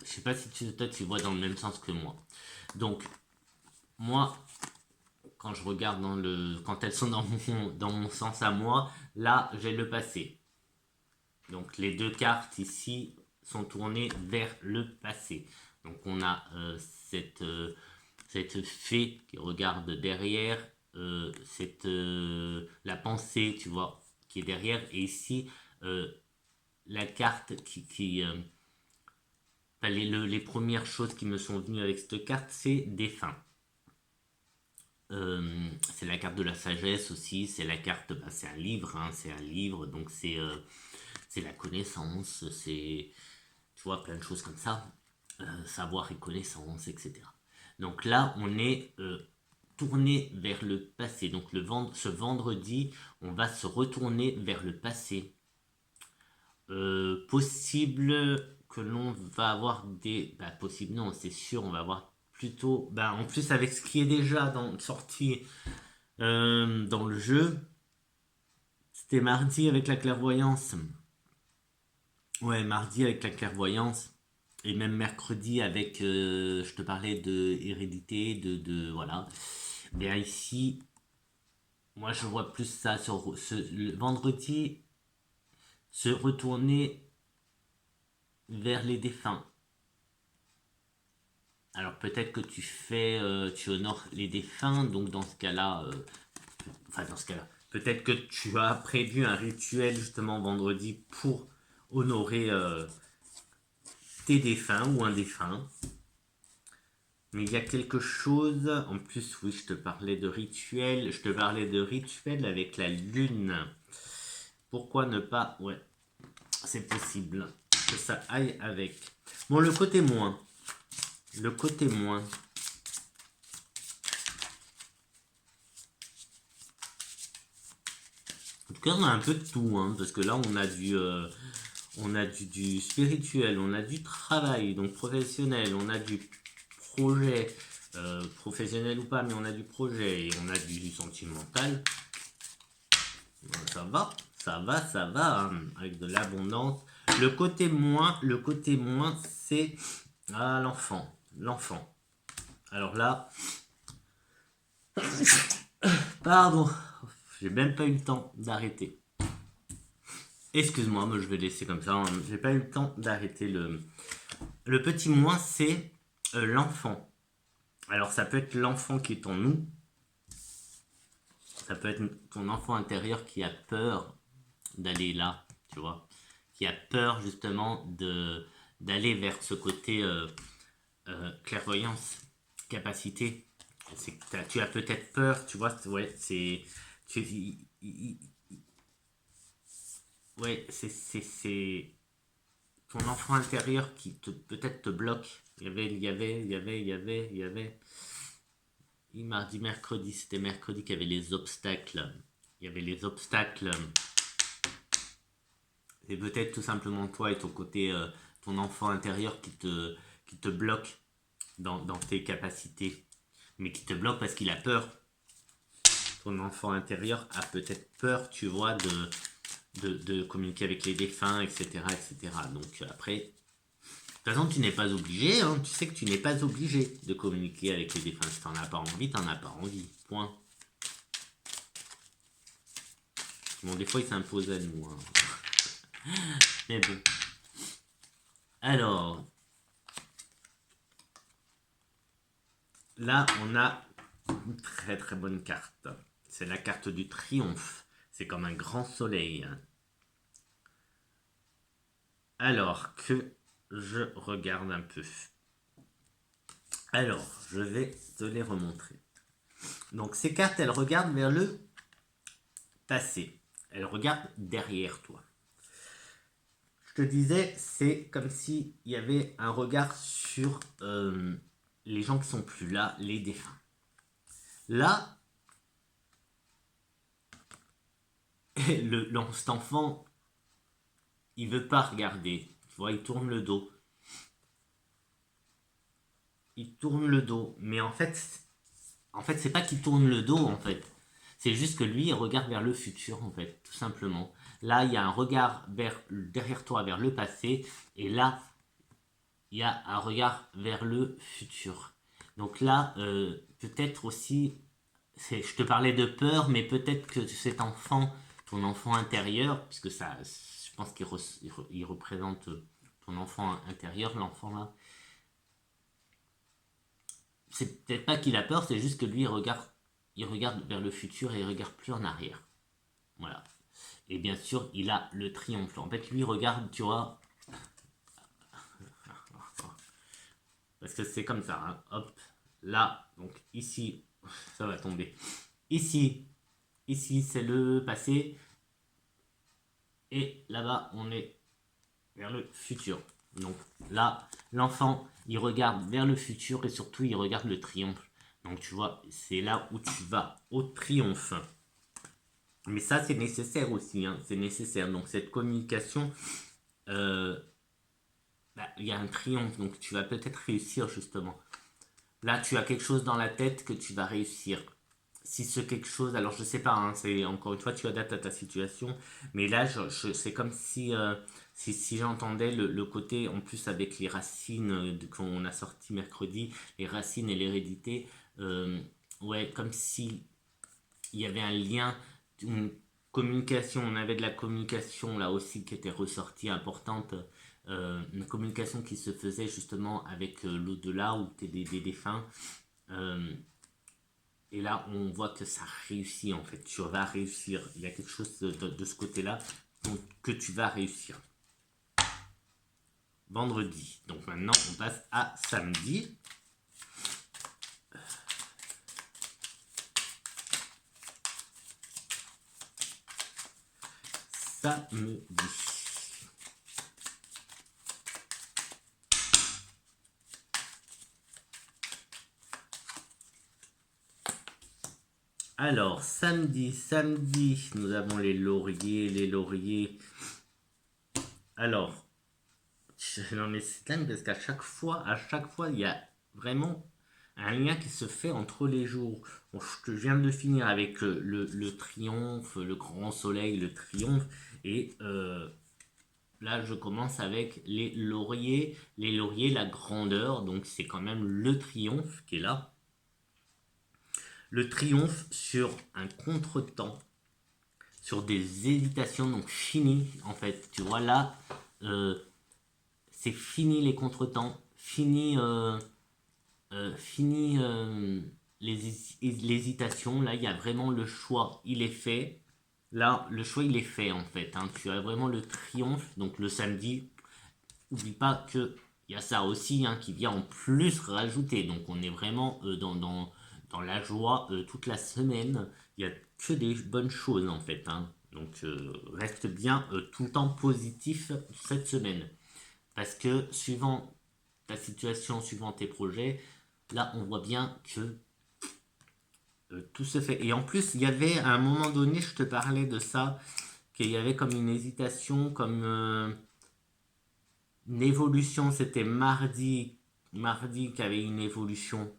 sais pas si toi tu vois dans le même sens que moi. Donc, moi, quand je regarde quand elles sont dans mon sens à moi, là, j'ai le passé. Donc, les deux cartes ici sont tournées vers le passé. Donc, on a cette fée qui regarde derrière, la pensée, tu vois, qui est derrière. Et ici, la carte les premières choses qui me sont venues avec cette carte, c'est défunt. C'est la carte de la sagesse aussi, c'est la carte, c'est un livre, hein, c'est un livre, donc c'est la connaissance, c'est, tu vois, plein de choses comme ça, savoir et connaissance, etc. Donc là, on est tourné vers le passé. Donc ce vendredi, on va se retourner vers le passé. Possible que l'on va avoir des... Bah, possible non, c'est sûr, on va avoir plutôt... Bah, en plus, avec ce qui est déjà sorti dans le jeu, c'était mardi avec la clairvoyance. Ouais, mardi avec la clairvoyance. Et même mercredi avec... je te parlais de hérédité, voilà. Bien ici, moi je vois plus ça sur le vendredi, se retourner vers les défunts. Alors peut-être que tu honores les défunts, donc dans ce cas-là, peut-être que tu as prévu un rituel justement vendredi pour honorer tes défunts ou un défunt. Mais il y a quelque chose, en plus oui, je te parlais de rituel avec la lune. Pourquoi ne pas, ouais, c'est possible que ça aille avec. Bon, le côté moins. En tout cas, on a un peu de tout, hein, parce que là, on a du spirituel, on a du travail, donc professionnel, on a du projet, professionnel ou pas, mais on a du projet, et on a du sentimental. Ça va, hein, avec de l'abondance. Le côté moins, c'est l'enfant. Alors là, pardon, j'ai même pas eu le temps d'arrêter. Excuse-moi, mais je vais laisser comme ça. Hein. J'ai pas eu le temps d'arrêter le petit moins, c'est l'enfant. Alors ça peut être l'enfant qui est en nous. Ça peut être ton enfant intérieur qui a peur d'aller là, tu vois. Qui a peur justement d'aller vers ce côté clairvoyance, capacité. Tu as peut-être peur, tu vois. Ouais, c'est... Ouais, c'est ton enfant intérieur qui peut-être te bloque. Il y avait. Mardi, mercredi, c'était mercredi qu'il y avait les obstacles. Il y avait les obstacles. C'est peut-être tout simplement toi et ton côté, ton enfant intérieur qui te bloque dans tes capacités. Mais qui te bloque parce qu'il a peur. Ton enfant intérieur a peut-être peur, tu vois, de communiquer avec les défunts, etc. etc. Donc après, de toute façon, tu n'es pas obligé, hein. Tu sais que tu n'es pas obligé de communiquer avec les défunts. Si t'en as pas envie, t'en as pas envie. Point. Bon, des fois, il s'impose à nous. Hein. Mais bon. Alors, là, on a une très très bonne carte. C'est la carte du triomphe. C'est comme un grand soleil. Alors que je regarde un peu. Alors, je vais te les remontrer. Donc ces cartes, elles regardent vers le passé. Elles regardent derrière toi. Je te disais, c'est comme s'il y avait un regard sur les gens qui sont plus là, les défunts. Là, cet enfant, il veut pas regarder. Tu vois, il tourne le dos. Il tourne le dos. Mais en fait, c'est pas qu'il tourne le dos, en fait. C'est juste que lui, il regarde vers le futur, en fait, tout simplement. Là, il y a un regard derrière toi, vers le passé. Et là, il y a un regard vers le futur. Donc là, peut-être aussi, je te parlais de peur, mais peut-être que cet enfant, ton enfant intérieur, puisque ça, je pense qu'il représente ton enfant intérieur, l'enfant là, c'est peut-être pas qu'il a peur, c'est juste que lui, il regarde vers le futur et il regarde plus en arrière. Voilà. Et bien sûr, il a le triomphe. En fait, lui, regarde, tu vois, parce que c'est comme ça, hein. Hop, là, donc ici, ça va tomber. Ici, c'est le passé. Et là-bas, on est vers le futur. Donc là, l'enfant, il regarde vers le futur et surtout, il regarde le triomphe. Donc tu vois, c'est là où tu vas, au triomphe. Mais ça, c'est nécessaire aussi, hein, c'est nécessaire. Donc cette communication, il y a un triomphe, donc tu vas peut-être réussir justement. Là, tu as quelque chose dans la tête que tu vas réussir. Si ce quelque chose, alors je sais pas, hein, c'est encore une fois, tu adaptes à ta situation, mais là, c'est comme si j'entendais le côté, en plus avec les racines qu'on a sorti mercredi, les racines et l'hérédité, ouais, comme si il y avait un lien, une communication, on avait de la communication là aussi qui était ressortie importante, une communication qui se faisait justement avec l'au-delà ou des défunts. Et là, on voit que ça réussit en fait. Tu vas réussir. Il y a quelque chose de ce côté-là que tu vas réussir. Vendredi. Donc maintenant, on passe à samedi. Samedi. Alors, samedi, nous avons les lauriers. Alors, non mais c'est dingue parce qu'à chaque fois, il y a vraiment un lien qui se fait entre les jours. Bon, je viens de finir avec le triomphe, le grand soleil, le triomphe, et là je commence avec les lauriers, la grandeur, donc c'est quand même le triomphe qui est là. Le triomphe sur un contretemps, sur des hésitations, donc fini en fait. Tu vois là, c'est fini les contretemps, fini les hésitations. Là, il y a vraiment le choix, il est fait. Là, le choix, il est fait en fait, hein. Tu as vraiment le triomphe. Donc le samedi, n'oublie pas que il y a ça aussi, hein, qui vient en plus rajouter. Donc on est vraiment dans la joie toute la semaine. Il n'y a que des bonnes choses en fait, hein. Donc reste bien tout le temps positif cette semaine. Parce que suivant ta situation, suivant tes projets, là on voit bien que tout se fait. Et en plus, il y avait à un moment donné, je te parlais de ça, qu'il y avait comme une hésitation, comme une évolution. C'était mardi qu'il y avait une évolution.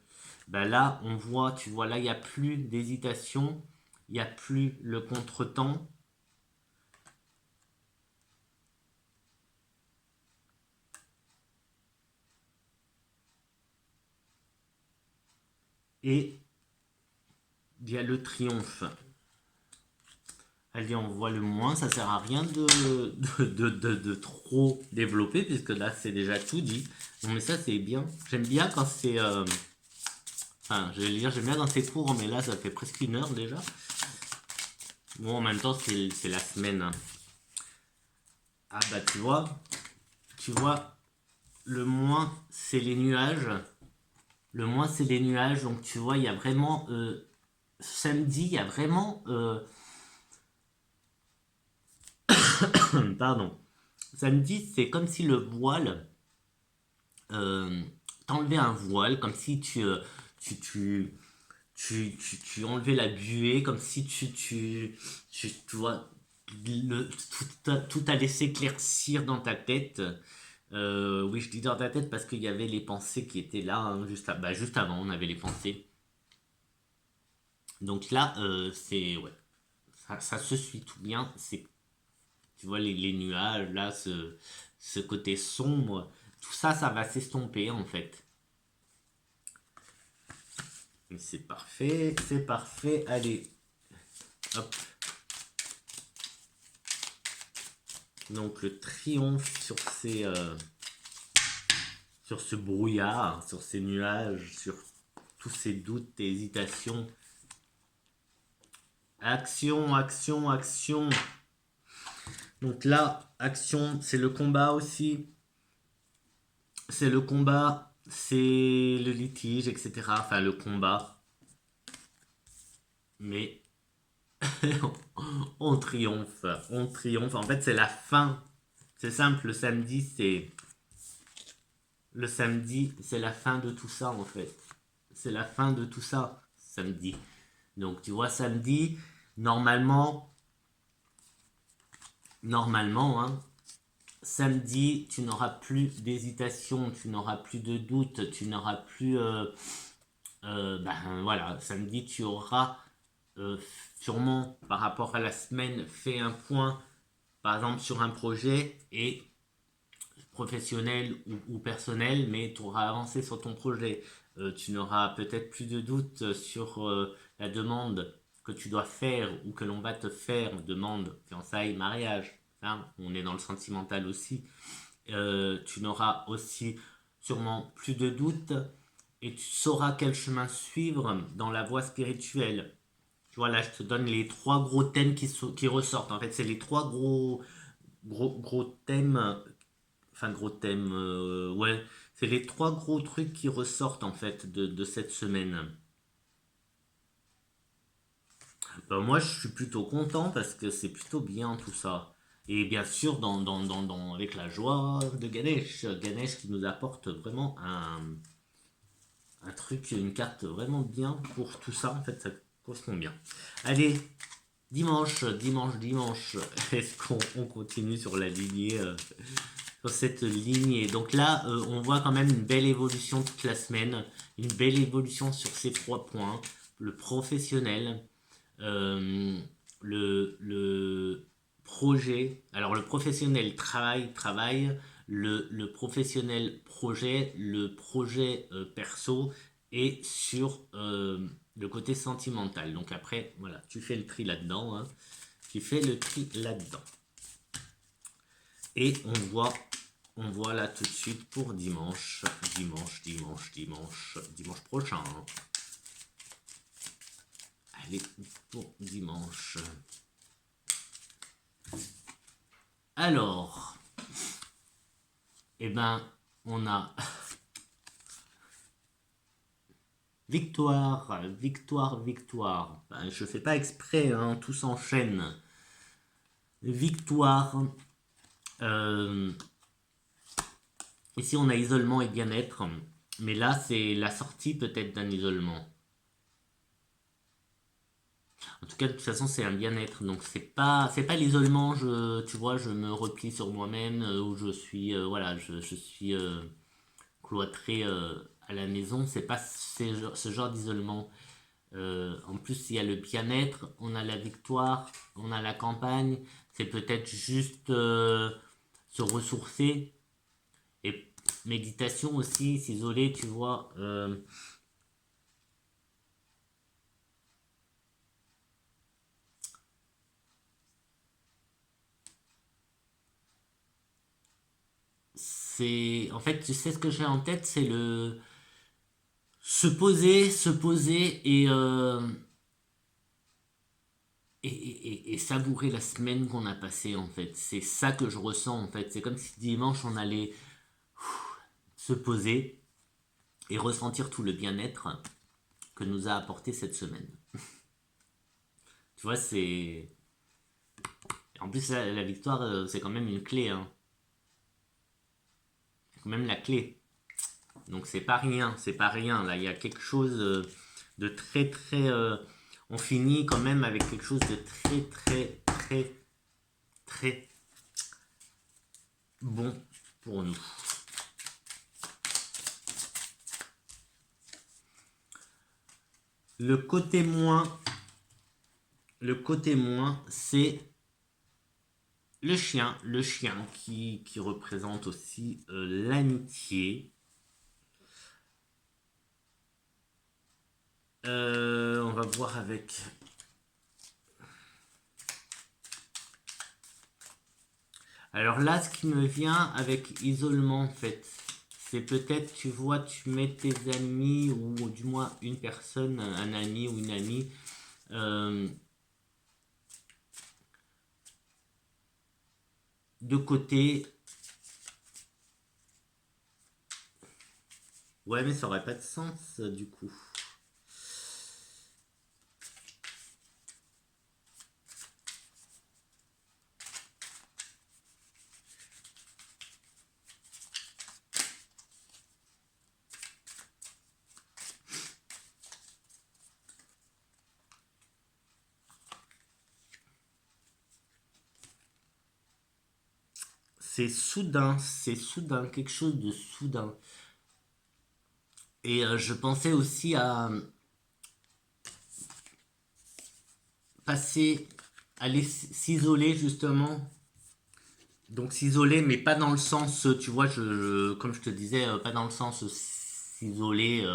Ben là, on voit, tu vois, là, il n'y a plus d'hésitation, il n'y a plus le contretemps. Et il y a le triomphe. Allez, on voit le moins, ça sert à rien de trop développer, puisque là, c'est déjà tout dit. Non, mais ça, c'est bien. J'aime bien quand c'est... Enfin, je vais lire, j'aime bien quand c'est court, mais là, ça fait presque 1 heure déjà. Bon, en même temps, c'est la semaine, hein. Ah bah, tu vois, tu vois, le moins, c'est les nuages. Le moins, c'est les nuages. Donc, tu vois, il y a vraiment... samedi, il y a vraiment... pardon. Samedi, c'est comme si le voile... t'enlevais un voile, comme si tu, tu, tu enlevais la buée, comme si tu vois, tout allait s'éclaircir dans ta tête. Oui, je dis dans ta tête parce qu'il y avait les pensées qui étaient là, hein, juste avant, on avait les pensées. Donc là, c'est, ouais, ça se suit tout bien. Tu vois, les nuages, là, ce côté sombre, tout ça, ça va s'estomper en fait. C'est parfait, c'est parfait. Allez, hop. Donc le triomphe sur ce brouillard, sur ces nuages, sur tous ces doutes et hésitations. Action, action, action. Donc là, action, c'est le combat aussi. C'est le combat, c'est le litige, etc. Enfin, le combat. Mais on triomphe, on triomphe. En fait, c'est la fin. C'est simple, le samedi, c'est la fin de tout ça en fait. C'est la fin de tout ça, samedi. Donc tu vois, samedi, normalement, hein, samedi, tu n'auras plus d'hésitation, tu n'auras plus de doute, tu n'auras plus... ben voilà, samedi, tu auras sûrement, par rapport à la semaine, fait un point, par exemple, sur un projet et professionnel ou personnel, mais tu auras avancé sur ton projet. Tu n'auras peut-être plus de doute sur la demande que tu dois faire ou que l'on va te faire, demande, fiançailles, mariage. Hein, on est dans le sentimental aussi. Tu n'auras aussi sûrement plus de doute et tu sauras quel chemin suivre dans la voie spirituelle. Tu vois, là, je te donne les trois gros thèmes qui ressortent. En fait, c'est les trois gros thèmes. Enfin, gros thèmes. Ouais, c'est les trois gros trucs qui ressortent, en fait, de cette semaine. Ben, moi, je suis plutôt content parce que c'est plutôt bien tout ça. Et bien sûr, avec la joie de Ganesh. Ganesh qui nous apporte vraiment un truc, une carte vraiment bien pour tout ça. En fait, ça correspond bien. Allez, dimanche, dimanche, dimanche. Est-ce qu'on continue sur la lignée, sur cette lignée? Donc là, on voit quand même une belle évolution toute la semaine. Une belle évolution sur ces trois points. Le professionnel, euh, le projet. Alors le professionnel travaille, le professionnel projet, le projet perso et sur le côté sentimental. Donc après, voilà, tu fais le tri là-dedans. Hein. Tu fais le tri là-dedans. Et on voit là tout de suite pour dimanche prochain. Hein. Allez, pour dimanche. Alors, eh ben, on a victoire, victoire, victoire. Ben, je fais pas exprès, hein, tout s'enchaîne. Victoire. Ici, on a isolement et bien-être. Mais là, c'est la sortie peut-être d'un isolement. En tout cas, de toute façon, c'est un bien-être. Donc, c'est pas l'isolement. Tu vois, je me replie sur moi-même où je suis, voilà, je suis cloîtré à la maison. C'est pas ce genre d'isolement. En plus, il y a le bien-être, on a la victoire, on a la campagne. C'est peut-être juste se ressourcer et méditation aussi, s'isoler, tu vois. C'est en fait, tu sais ce que j'ai en tête, c'est le se poser et et savourer la semaine qu'on a passée en fait. C'est ça que je ressens en fait. C'est comme si dimanche on allait se poser et ressentir tout le bien-être que nous a apporté cette semaine. Tu vois, c'est... En plus, la victoire, c'est quand même une clé. Hein. C'est quand même la clé. Donc c'est pas rien, c'est pas rien. Là, il y a quelque chose de très très... on finit quand même avec quelque chose de très très très très bon pour nous. Le côté moins, c'est le chien qui représente aussi l'amitié. On va voir avec... Alors là, ce qui me vient avec isolement, en fait, c'est peut-être, tu vois, tu mets tes amis, ou du moins une personne, un ami ou une amie, de côté. Ouais, mais ça aurait pas de sens, du coup. C'est soudain, quelque chose de soudain. Et je pensais aussi à passer, aller s'isoler justement. Donc s'isoler, mais pas dans le sens, tu vois, comme je te disais, pas dans le sens s'isoler,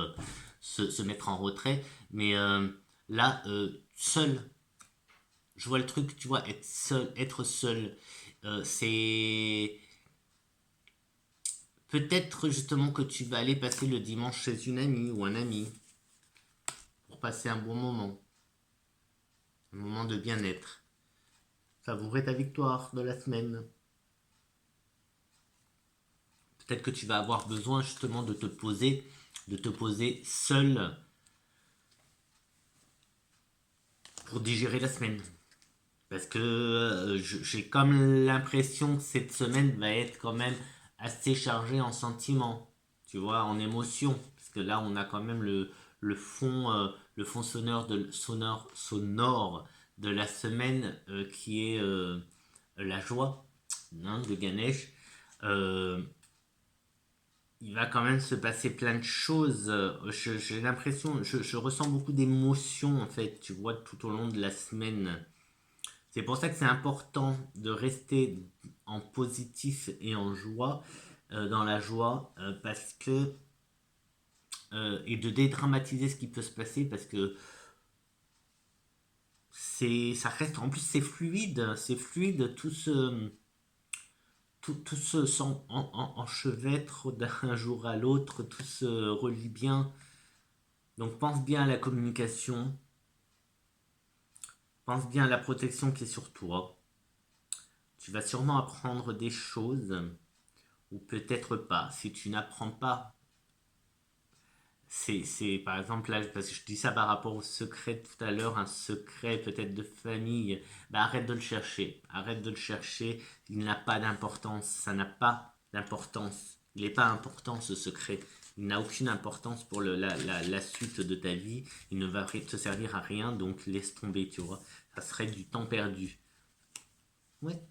se mettre en retrait, mais là, seul. Je vois le truc, tu vois, être seul, être seul. C'est peut-être justement que tu vas aller passer le dimanche chez une amie ou un ami pour passer un moment de bien-être. Savourer ta victoire de la semaine. Peut-être que tu vas avoir besoin justement de te poser seul pour digérer la semaine. Parce que j'ai comme l'impression que cette semaine va être quand même assez chargée en sentiments, tu vois, en émotions. Parce que là, on a quand même le fond sonore de la semaine qui est la joie, hein, de Ganesh. Euh, il va quand même se passer plein de choses. J'ai l'impression, je ressens beaucoup d'émotions en fait, tu vois, tout au long de la semaine. C'est pour ça que c'est important de rester en positif et en joie, dans la joie, parce que et de dédramatiser ce qui peut se passer, parce que ça reste, en plus c'est fluide, tout se enchevêtre d'un jour à l'autre, tout se relie bien. Donc pense bien à la communication, pense bien à la protection qui est sur toi. Tu vas sûrement apprendre des choses, ou peut-être pas. Si tu n'apprends pas, c'est par exemple là, parce que je dis ça par rapport au secret de tout à l'heure, un secret peut-être de famille, bah arrête de le chercher. Arrête de le chercher, il n'a pas d'importance, ça n'a pas d'importance. Il n'est pas important ce secret. Il n'a aucune importance pour la suite de ta vie. Il ne va te servir à rien, donc laisse tomber, tu vois. Ça serait du temps perdu. Ouais,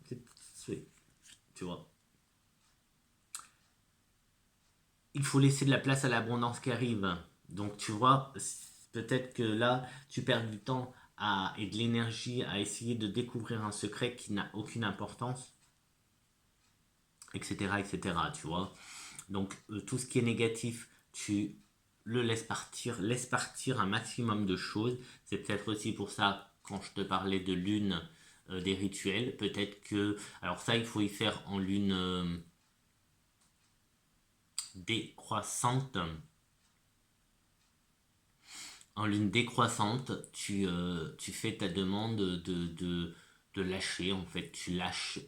tu vois. Il faut laisser de la place à l'abondance qui arrive. Donc tu vois, peut-être que là, tu perds du temps et de l'énergie à essayer de découvrir un secret qui n'a aucune importance, etc., etc., tu vois. Donc tout ce qui est négatif, tu le laisse partir un maximum de choses. C'est peut-être aussi pour ça, quand je te parlais de lune, des rituels, peut-être que... Alors ça, il faut y faire en lune décroissante, en lune décroissante, tu fais ta demande de lâcher, en fait. Tu lâches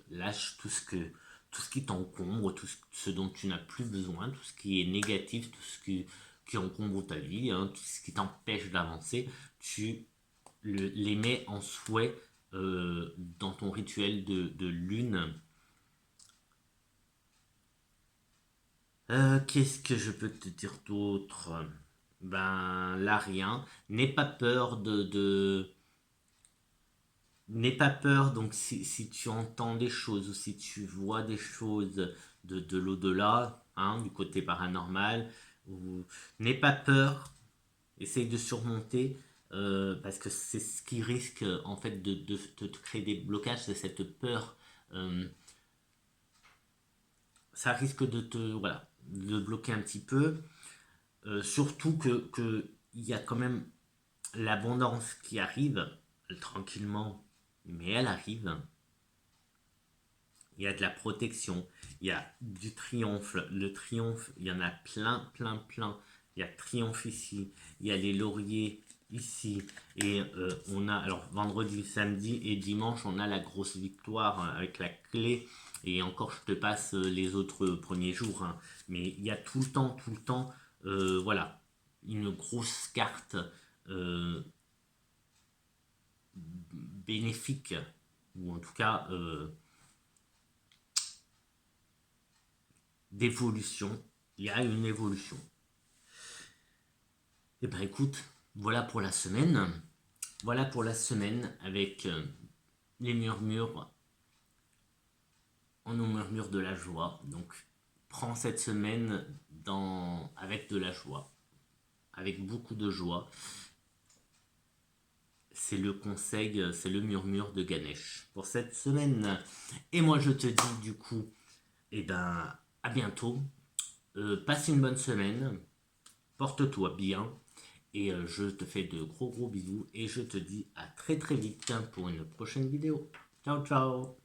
tout ce qui t'encombre, ce dont tu n'as plus besoin, tout ce qui est négatif, tout ce qui encombre ta vie, hein, tout ce qui t'empêche d'avancer. Tu les mets en souhait dans ton rituel de lune. Qu'est-ce que je peux te dire d'autre? Ben là, rien. N'aie pas peur N'aie pas peur, donc si tu entends des choses ou si tu vois des choses de l'au-delà, hein, du côté paranormal, ou n'aie pas peur, essaye de surmonter, parce que c'est ce qui risque en fait de te créer des blocages, c'est cette peur. euh, Ça risque voilà, de bloquer un petit peu. Surtout que il y a quand même l'abondance qui arrive tranquillement, mais elle arrive. Il y a de la protection, il y a du triomphe. Le triomphe, il y en a plein, plein, plein. Il y a triomphe ici, il y a les lauriers ici, et on a, alors vendredi, samedi et dimanche, on a la grosse victoire avec la clé. Et encore, je te passe les autres premiers jours, hein. Mais il y a tout le temps, voilà, une grosse carte euh, bénéfique, ou en tout cas d'évolution. Il y a une évolution. Et ben écoute, voilà pour la semaine. Voilà pour la semaine avec les murmures. On nous murmure de la joie. Donc prends cette semaine avec de la joie. Avec beaucoup de joie. C'est le conseil, c'est le murmure de Ganesh pour cette semaine. Et moi je te dis du coup, eh ben à bientôt. Passe une bonne semaine. Porte-toi bien. Et je te fais de gros bisous et je te dis à très très vite pour une prochaine vidéo. Ciao ciao.